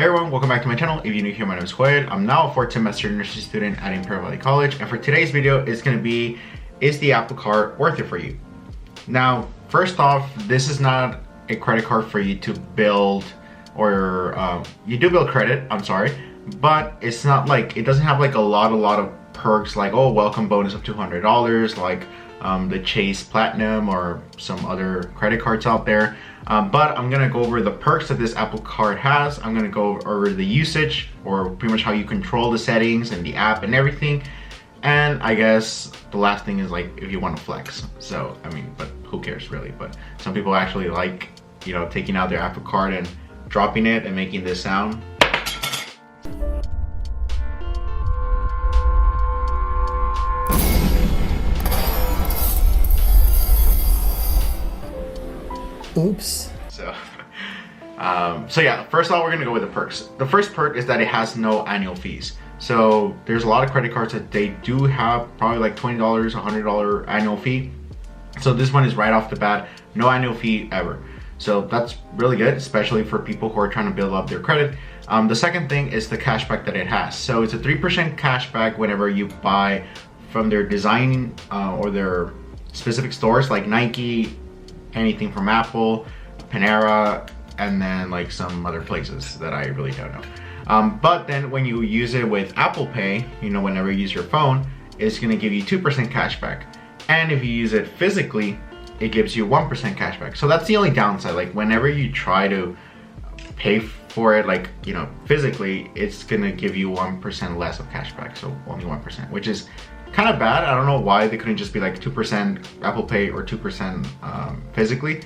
Hey everyone, welcome back to my channel. If you're new here, my name is Hoyt. I'm now a fourth semester nursing student at Imperial Valley College, and for today's video, it's going to be, is the Apple Card worth it for you? Now, first off, this is not a credit card for you to build, or you do build credit, I'm sorry, but it's not like, it doesn't have like a lot of perks like, oh, welcome bonus of $200, like the Chase Platinum or some other credit cards out there. But I'm gonna go over the perks that this Apple Card has. I'm gonna go over the usage, or pretty much how you control the settings and the app and everything. And I guess the last thing is like if you want to flex. So I mean, but who cares really? But some people actually like, you know, taking out their Apple Card and dropping it and making this sound. Oops. So yeah, first off, we're gonna go with the perks. The first perk is that it has no annual fees. So there's a lot of credit cards that they do have probably like $20, $100 annual fee. So this one is right off the bat, no annual fee ever. So that's really good, especially for people who are trying to build up their credit. The second thing is the cashback that it has. So it's a 3% cashback whenever you buy from their design or their specific stores like Nike, anything from Apple, Panera, and then like some other places that I really don't know. But then when you use it with Apple Pay, you know, whenever you use your phone, it's gonna give you 2% cashback. And if you use it physically, it gives you 1% cashback. So that's the only downside. Like whenever you try to pay for it, like, you know, physically, it's gonna give you 1% less of cashback. So only 1%, which is kind of bad. I don't know why they couldn't just be like 2% Apple Pay or 2% physically.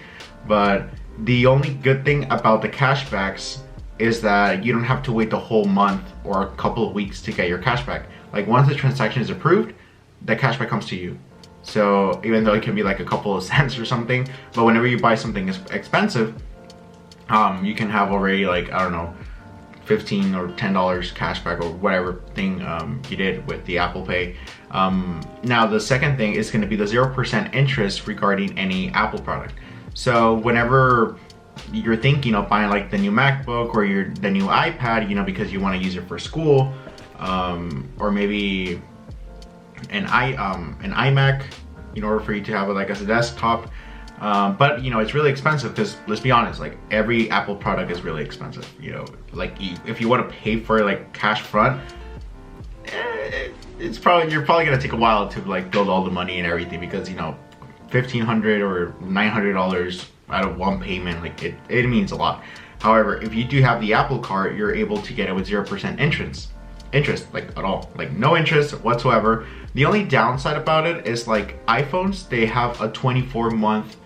But the only good thing about the cashbacks is that you don't have to wait the whole month or a couple of weeks to get your cashback. Like once the transaction is approved, the cashback comes to you. So even though it can be like a couple of cents or something, but whenever you buy something expensive, you can have already like, I don't know, $15 or $10 cashback or whatever thing you did with the Apple Pay. Now the second thing is going to be the 0% interest regarding any Apple product. So whenever you're thinking of buying like the new MacBook or the new iPad, you know, because you want to use it for school, or maybe an iMac in order for you to have it like as a desktop. But you know, it's really expensive because let's be honest, like every Apple product is really expensive. You know, like if you want to pay for it like cash front, you're probably gonna take a while to like build all the money and everything, because you know, $1,500 or $900 out of one payment, like it means a lot. However, if you do have the Apple Card, you're able to get it with 0% interest, like at all, like no interest whatsoever. The only downside about it is like iPhones, they have a 24-month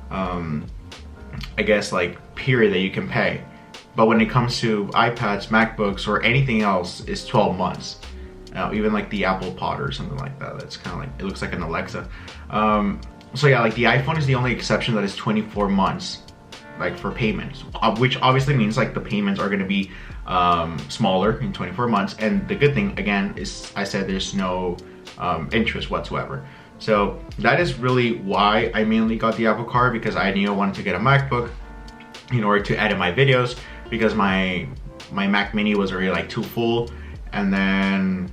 I guess like period that you can pay, but when it comes to iPads, MacBooks, or anything else, it's 12 months. Even like the Apple Pod or something like that, that's kind of like, it looks like an Alexa. So yeah, like the iPhone is the only exception that is 24 months like for payments, which obviously means like the payments are going to be smaller in 24 months. And the good thing again is, I said there's no interest whatsoever. So that is really why I mainly got the Apple Card, because I knew I wanted to get a MacBook in order to edit my videos, because my Mac Mini was already like too full. And then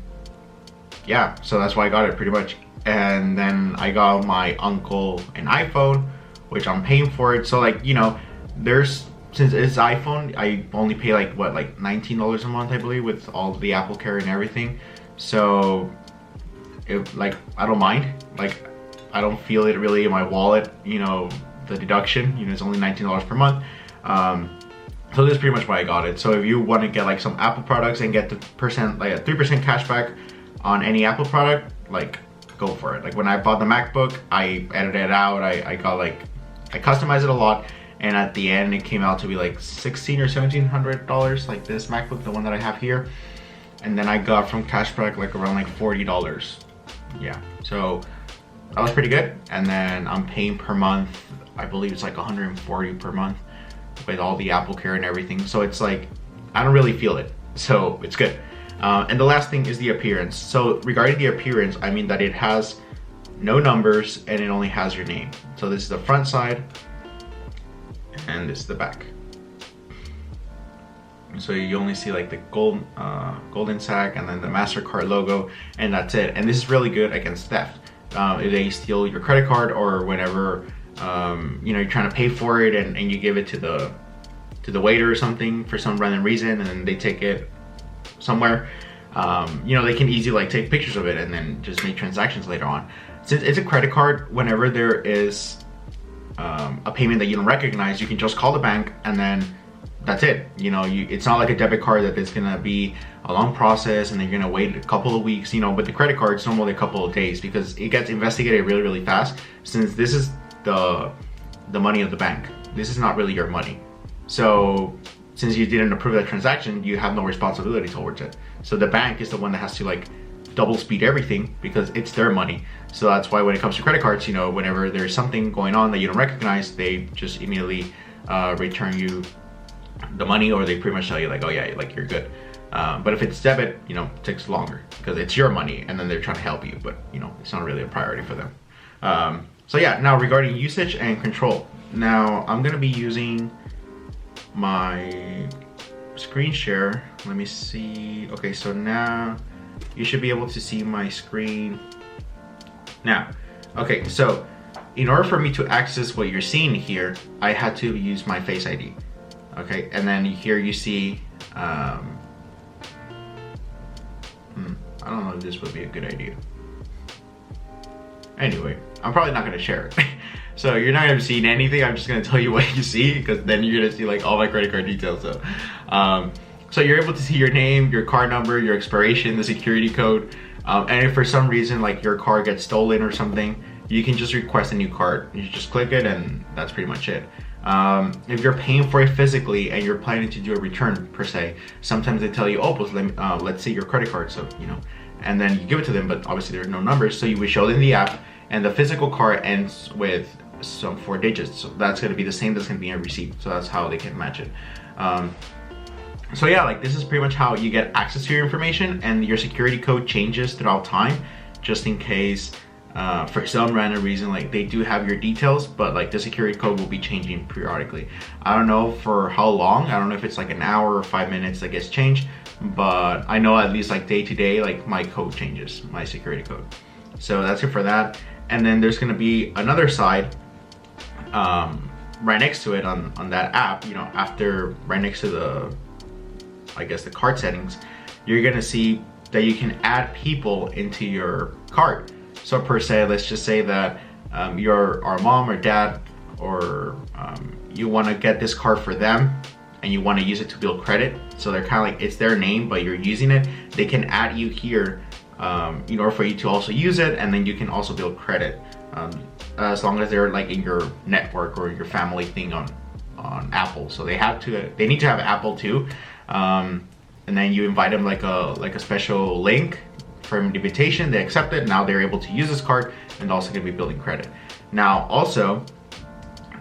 yeah, so that's why I got it pretty much. And then I got my uncle an iPhone, which I'm paying for it. So like, you know, since it's iPhone, I only pay like what, like $19 a month, I believe, with all the Apple Care and everything. So like, I don't mind. Like, I don't feel it really in my wallet, you know, the deduction, you know, it's only $19 per month. So that's pretty much why I got it. So if you want to get like some Apple products and get the like a 3% cashback on any Apple product, like go for it. Like when I bought the MacBook, I edited it out, I got like, I customized it a lot, and at the end it came out to be like $1,600 or $1,700, like this MacBook, the one that I have here. And then I got from cashback like around like $40. Yeah, so that was pretty good. And then I'm paying per month, I believe it's like $140 per month with all the Apple Care and everything. So it's like, I don't really feel it, so it's good. And the last thing is the appearance. So regarding the appearance, I mean that it has no numbers and it only has your name. So this is the front side and this is the back. So you only see like the golden sack and then the MasterCard logo, and that's it. And this is really good against theft. If they steal your credit card, or whenever you know, you're trying to pay for it and you give it to the waiter or something for some random reason, and then they take it somewhere, you know, they can easily like take pictures of it and then just make transactions later on. Since it's a credit card, whenever there is a payment that you don't recognize, you can just call the bank and then that's it. You know, it's not like a debit card that it's gonna be a long process and then you're gonna wait a couple of weeks. You know, with the credit card, it's normally a couple of days because it gets investigated really, really fast. Since this is the money of the bank, this is not really your money. So since you didn't approve that transaction, you have no responsibility towards it. So the bank is the one that has to like double speed everything because it's their money. So that's why when it comes to credit cards, you know, whenever there's something going on that you don't recognize, they just immediately return you the money, or they pretty much tell you like, oh yeah, like you're good. But if it's debit, you know, it takes longer because it's your money and then they're trying to help you, but you know, it's not really a priority for them. So yeah, now regarding usage and control. Now I'm gonna be using my screen share. Let me see. Okay, so now you should be able to see my screen now. Okay, so in order for me to access what you're seeing here, I had to use my Face ID. Okay, and then here you see, I don't know if this would be a good idea. Anyway, I'm probably not gonna share it. So you're not gonna be seeing anything. I'm just gonna tell you what you see, because then you're gonna see like all my credit card details. So you're able to see your name, your card number, your expiration, the security code. And if for some reason like your card gets stolen or something, you can just request a new card. You just click it and that's pretty much it. If you're paying for it physically and you're planning to do a return per se, sometimes they tell you, oh, but let's see your credit card, so you know, and then you give it to them, but obviously there are no numbers, so you would show them the app, and the physical card ends with some 4 digits, so that's going to be the same that's going to be in a receipt, so that's how they can match it. So yeah, like this is pretty much how you get access to your information, and your security code changes throughout time, just in case for some random reason, like they do have your details, but like the security code will be changing periodically. I don't know for how long. I don't know if it's like an hour or 5 minutes that gets changed, but I know at least like day to day, like my code changes, my security code. So that's it for that. And then there's gonna be another side right next to it on that app, you know, after right next to the, I guess the card settings, you're gonna see that you can add people into your card. So per se, let's just say that you're our mom or dad, or you want to get this card for them and you want to use it to build credit. So they're kind of like, it's their name, but you're using it. They can add you here in order for you to also use it, and then you can also build credit as long as they're like in your network or your family thing on Apple. So they need to have Apple too, and then you invite them like a special link from the invitation. They accept it. Now they're able to use this card and also going to be building credit. Now also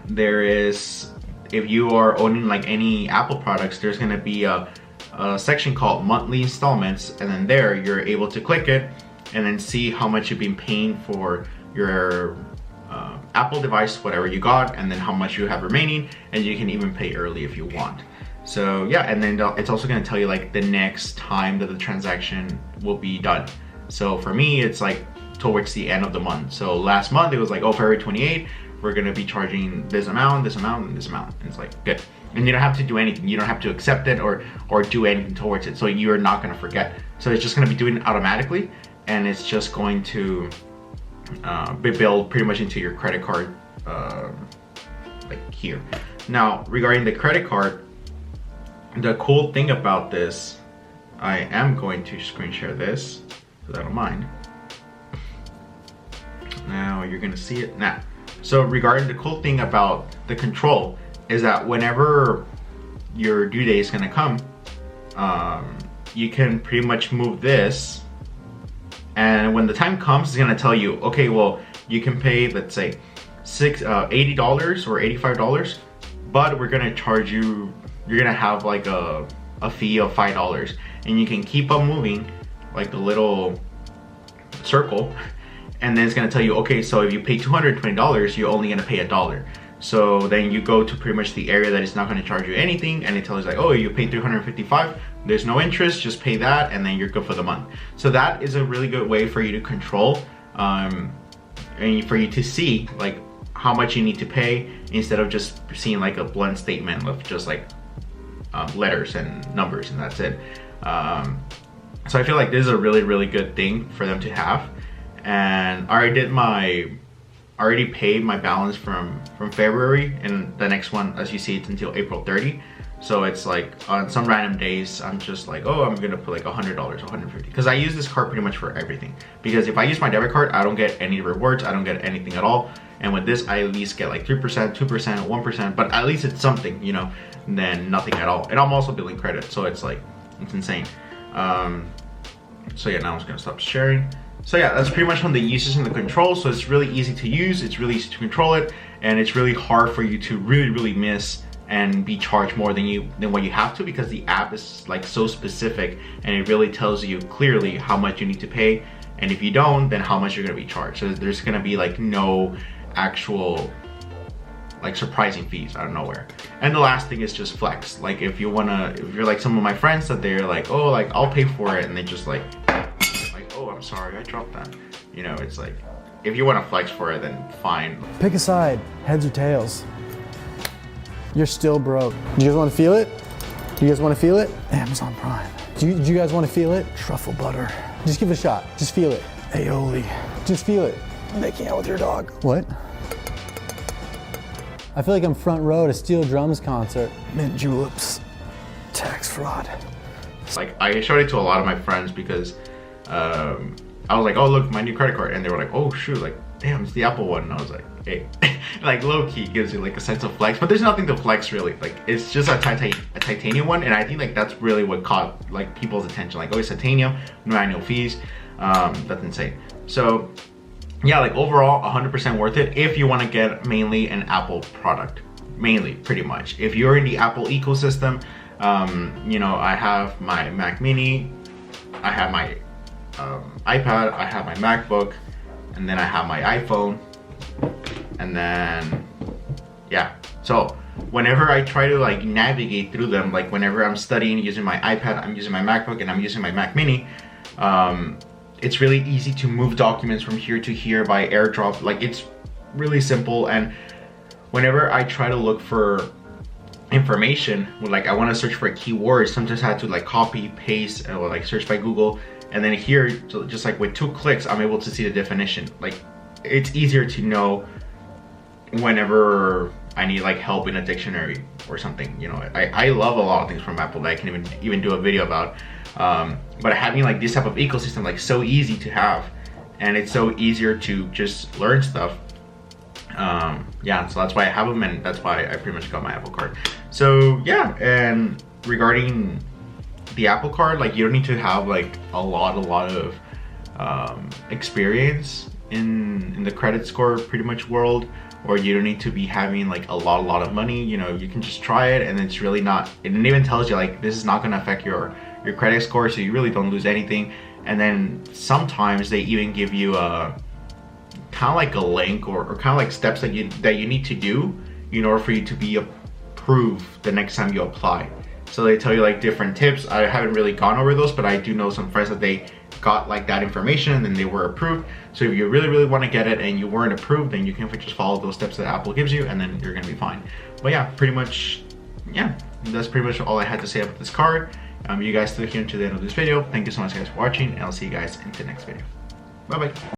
there is, if you are owning like any Apple products, there's going to be a section called monthly installments, and then there you're able to click it and then see how much you've been paying for your Apple device, whatever you got, and then how much you have remaining, and you can even pay early if you want. So yeah, and then it's also going to tell you like the next time that the transaction will be done. So for me, it's like towards the end of the month. So last month it was like, oh, February 28th, we're going to be charging this amount, this amount, and this amount. And it's like, good. And you don't have to do anything. You don't have to accept it or do anything towards it. So you're not going to forget. So it's just going to be doing it automatically, and it's just going to be built pretty much into your credit card, like here. Now, regarding the credit card, the cool thing about this, I am going to screen share this, so I don't mind. Now you're gonna see it now. So regarding the cool thing about the control is that whenever your due date is gonna come, you can pretty much move this, and when the time comes, it's gonna tell you, okay, well, you can pay, let's say, $80 or $85, but we're gonna charge you, you're gonna have like a fee of $5, and you can keep on moving like the little circle, and then it's gonna tell you, okay, so if you pay $220, you're only gonna pay $1. So then you go to pretty much the area that is not going to charge you anything, and it tells you like, oh, you paid $355, there's no interest, just pay that, and then you're good for the month. So that is a really good way for you to control and for you to see like how much you need to pay, instead of just seeing like a blunt statement of just like letters and numbers and that's it. So I feel like this is a really good thing for them to have. And I already paid my balance from February, and the next one, as you see, it's until April 30. So it's like on some random days I'm just like, oh, I'm gonna put like $100, $150, because I use this card pretty much for everything. Because if I use my debit card, I don't get any rewards, I don't get anything at all. And with this, I at least get like 3%, 2%, 1%, but at least it's something, you know, than nothing at all. And I'm also billing credit, so it's like, it's insane. So yeah, now I'm just gonna stop sharing. So yeah, that's pretty much on the uses and the controls. So it's really easy to use, it's really easy to control it, and it's really hard for you to really miss and be charged more than what you have to, because the app is like so specific and it really tells you clearly how much you need to pay, and if you don't, then how much you're gonna be charged. So there's gonna be like no actual like surprising fees out of nowhere. And the last thing is just flex. Like if you're like some of my friends that they're like, oh, like I'll pay for it, and they just like, oh, I'm sorry, I dropped that. You know, it's like, if you want to flex for it, then fine. Pick a side, heads or tails. You're still broke. Do you guys want to feel it? Do you guys want to feel it? Amazon Prime. Do you guys want to feel it? Truffle butter. Just give it a shot. Just feel it. Aioli. Just feel it. Making out with your dog. What? I feel like I'm front row to Steel Drums concert. Mint juleps. Tax fraud. Like I showed it to a lot of my friends because I was like, oh look, my new credit card, and they were like, oh shoot, like damn, it's the Apple one. And I was like, hey, like low key gives you like a sense of flex, but there's nothing to flex really. Like it's just a titanium one, and I think like that's really what caught like people's attention. Like, oh, it's titanium, no annual fees. That's insane. So yeah, like overall 100% worth it if you want to get mainly an Apple product. Mainly, pretty much. If you're in the Apple ecosystem, you know, I have my Mac Mini, I have my iPad, I have my MacBook, and then I have my iPhone, and then yeah. So whenever I try to like navigate through them, like whenever I'm studying using my iPad, I'm using my MacBook, and I'm using my Mac Mini, it's really easy to move documents from here to here by AirDrop. Like it's really simple. And whenever I try to look for information, like I want to search for a keyword, sometimes I have to like copy, paste, or like search by Google. And then here, just like with 2 clicks, I'm able to see the definition. Like it's easier to know whenever I need like help in a dictionary or something. You know, I love a lot of things from Apple that I can even do a video about. But having like this type of ecosystem, like so easy to have, and it's so easier to just learn stuff. Yeah, so that's why I have them, and that's why I pretty much got my Apple card. So yeah, and regarding the Apple card, like you don't need to have like a lot of experience in the credit score pretty much world, or you don't need to be having like a lot of money. You know, you can just try it, and it's really not, it even tells you like this is not going to affect your credit score, so you really don't lose anything. And then sometimes they even give you a kind of like a link or kind of like steps that you need to do in order for you to be approved the next time you apply. So they tell you like different tips. I haven't really gone over those, but I do know some friends that they got like that information and they were approved. So if you really want to get it and you weren't approved, then you can just follow those steps that Apple gives you, and then you're gonna be fine. But yeah, pretty much, yeah, that's pretty much all I had to say about this card. You guys still here to the end of this video. Thank you so much guys for watching, and I'll see you guys in the next video. Bye bye.